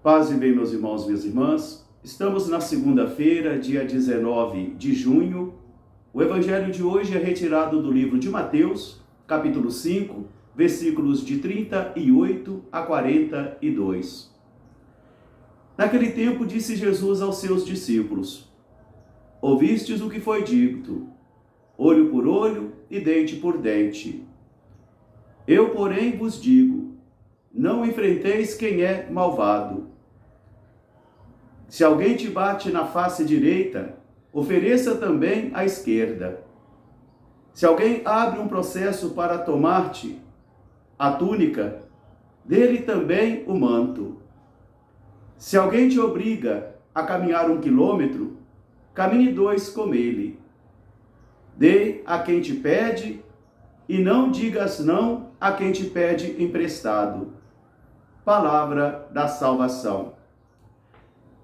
Paz e bem, meus irmãos, minhas irmãs. Estamos na segunda-feira, dia 19 de junho. O evangelho de hoje é retirado do livro de Mateus, capítulo 5, versículos de 38 a 42. Naquele tempo disse Jesus aos seus discípulos: Ouvistes o que foi dito, olho por olho e dente por dente. Eu, porém, vos digo, não enfrenteis quem é malvado. Se alguém te bate na face direita, ofereça também a esquerda. Se alguém abre um processo para tomar-te a túnica, dê-lhe também o manto. Se alguém te obriga a caminhar 1 quilômetro, caminhe 2 com ele. Dê a quem te pede e não digas não a quem te pede emprestado. Palavra da salvação.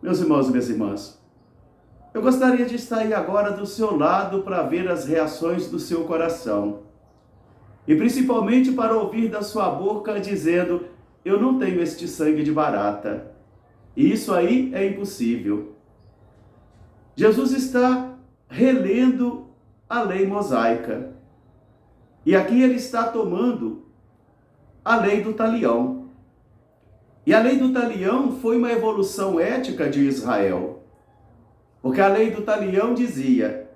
Meus irmãos e minhas irmãs, eu gostaria de estar aí agora do seu lado para ver as reações do seu coração. E principalmente para ouvir da sua boca dizendo: eu não tenho este sangue de barata. E isso aí é impossível. Jesus está relendo a lei mosaica. E aqui ele está tomando a lei do talião. E a lei do talião foi uma evolução ética de Israel. Porque a lei do talião dizia: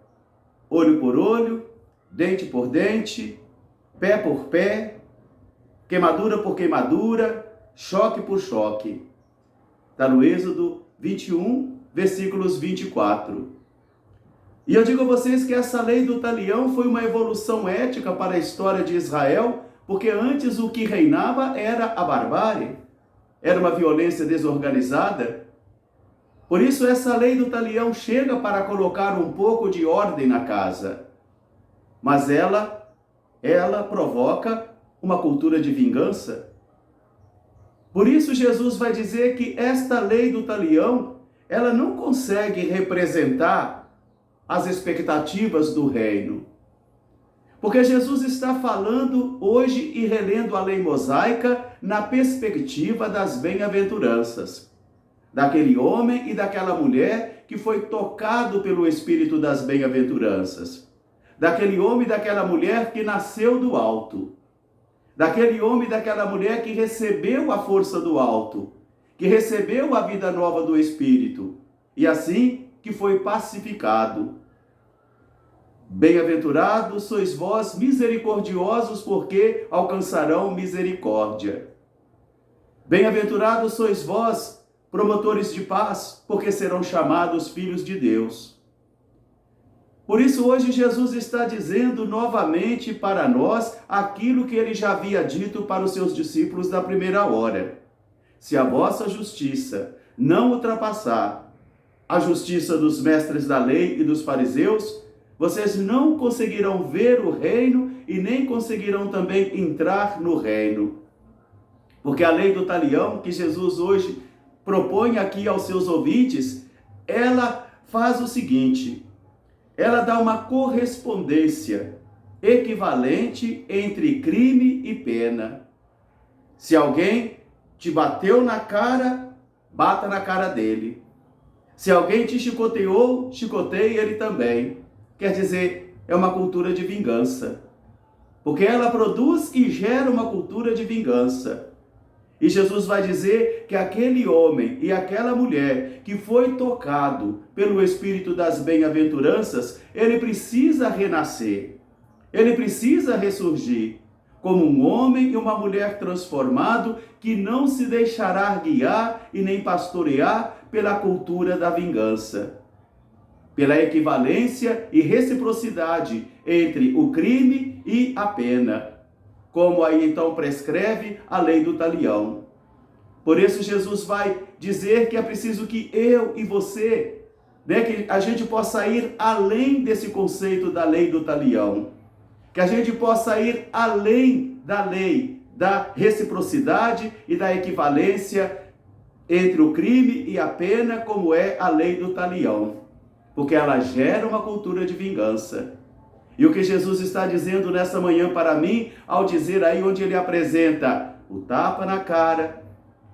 olho por olho, dente por dente, pé por pé, queimadura por queimadura, choque por choque. Está no Êxodo 21, versículos 24. E eu digo a vocês que essa lei do talião foi uma evolução ética para a história de Israel, porque antes o que reinava era a barbárie. Era uma violência desorganizada. Por isso essa lei do talião chega para colocar um pouco de ordem na casa. Mas ela provoca uma cultura de vingança. Por isso Jesus vai dizer que esta lei do talião, ela não consegue representar as expectativas do reino. Porque Jesus está falando hoje e relendo a lei mosaica na perspectiva das bem-aventuranças. Daquele homem e daquela mulher que foi tocado pelo Espírito das bem-aventuranças. Daquele homem e daquela mulher que nasceu do alto. Daquele homem e daquela mulher que recebeu a força do alto. Que recebeu a vida nova do Espírito. E assim que foi pacificado. Bem-aventurados sois vós misericordiosos, porque alcançarão misericórdia. Bem-aventurados sois vós, promotores de paz, porque serão chamados filhos de Deus. Por isso hoje Jesus está dizendo novamente para nós aquilo que ele já havia dito para os seus discípulos da primeira hora. Se a vossa justiça não ultrapassar a justiça dos mestres da lei e dos fariseus, vocês não conseguirão ver o reino e nem conseguirão também entrar no reino. Porque a lei do talião que Jesus hoje propõe aqui aos seus ouvintes, ela faz o seguinte: ela dá uma correspondência equivalente entre crime e pena. Se alguém te bateu na cara, bata na cara dele. Se alguém te chicoteou, chicoteie ele também. Quer dizer, é uma cultura de vingança. Porque ela produz e gera uma cultura de vingança. E Jesus vai dizer que aquele homem e aquela mulher que foi tocado pelo Espírito das bem-aventuranças, ele precisa renascer. Ele precisa ressurgir como um homem e uma mulher transformado que não se deixará guiar e nem pastorear pela cultura da vingança. Pela equivalência e reciprocidade entre o crime e a pena, como aí então prescreve a lei do talião. Por isso Jesus vai dizer que é preciso que eu e você, que a gente possa ir além desse conceito da lei do talião, que a gente possa ir além da lei da reciprocidade e da equivalência entre o crime e a pena, como é a lei do talião. Porque ela gera uma cultura de vingança. E o que Jesus está dizendo nessa manhã para mim, ao dizer aí onde ele apresenta o tapa na cara,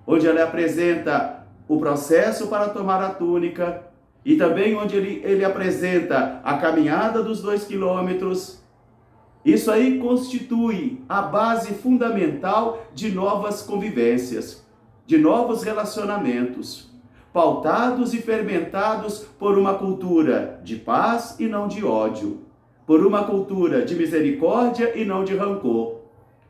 onde ele apresenta o processo para tomar a túnica, e também onde ele apresenta a caminhada dos 2 quilômetros. Isso aí constitui a base fundamental de novas convivências, de novos relacionamentos, pautados e fermentados por uma cultura de paz e não de ódio, por uma cultura de misericórdia e não de rancor,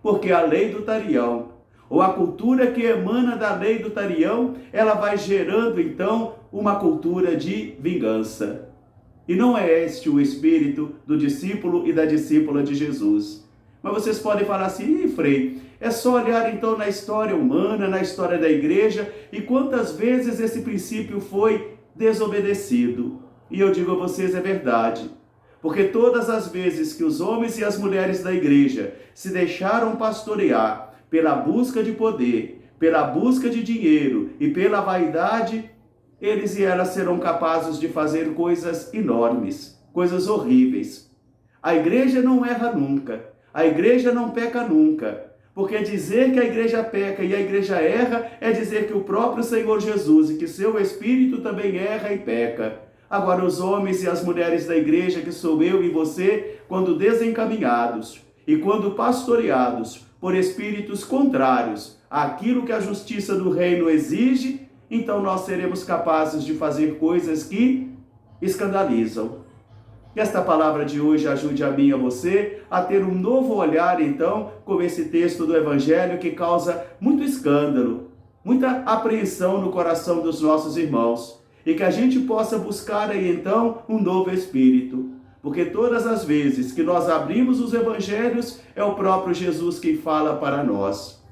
porque a lei do talião, ou a cultura que emana da lei do talião, ela vai gerando então uma cultura de vingança. E não é este o espírito do discípulo e da discípula de Jesus. Mas vocês podem falar assim: Frei, é só olhar então na história humana, na história da igreja, e quantas vezes esse princípio foi desobedecido. E eu digo a vocês, é verdade. Porque todas as vezes que os homens e as mulheres da igreja se deixaram pastorear pela busca de poder, pela busca de dinheiro e pela vaidade, eles e elas serão capazes de fazer coisas enormes, coisas horríveis. A igreja não erra nunca, a igreja não peca nunca, porque dizer que a igreja peca e a igreja erra é dizer que o próprio Senhor Jesus e que seu Espírito também erra e peca. Agora, os homens e as mulheres da igreja, que sou eu e você, quando desencaminhados e quando pastoreados por espíritos contrários àquilo que a justiça do reino exige, então nós seremos capazes de fazer coisas que escandalizam. Que esta palavra de hoje ajude a mim e a você a ter um novo olhar, então, com esse texto do Evangelho que causa muito escândalo, muita apreensão no coração dos nossos irmãos. E que a gente possa buscar aí, então, um novo espírito. Porque todas as vezes que nós abrimos os evangelhos, é o próprio Jesus quem fala para nós.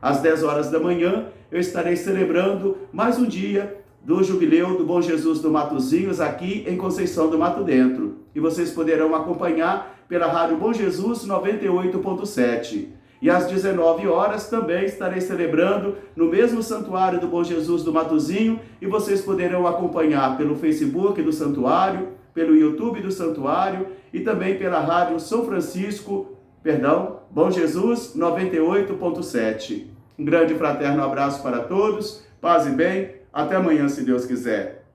Às 10 horas da manhã, eu estarei celebrando mais um dia do jubileu do Bom Jesus do Matozinhos, aqui em Conceição do Mato Dentro. E vocês poderão acompanhar pela Rádio Bom Jesus 98.7. E às 19 horas também estarei celebrando no mesmo santuário do Bom Jesus do Matozinho, e vocês poderão acompanhar pelo Facebook do santuário, pelo YouTube do santuário e também pela Rádio Bom Jesus 98.7. Um grande e fraterno abraço para todos, paz e bem, até amanhã se Deus quiser.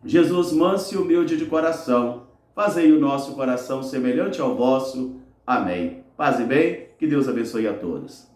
Jesus manso e humilde de coração, fazei o nosso coração semelhante ao vosso. Amém. Paz e bem, que Deus abençoe a todos.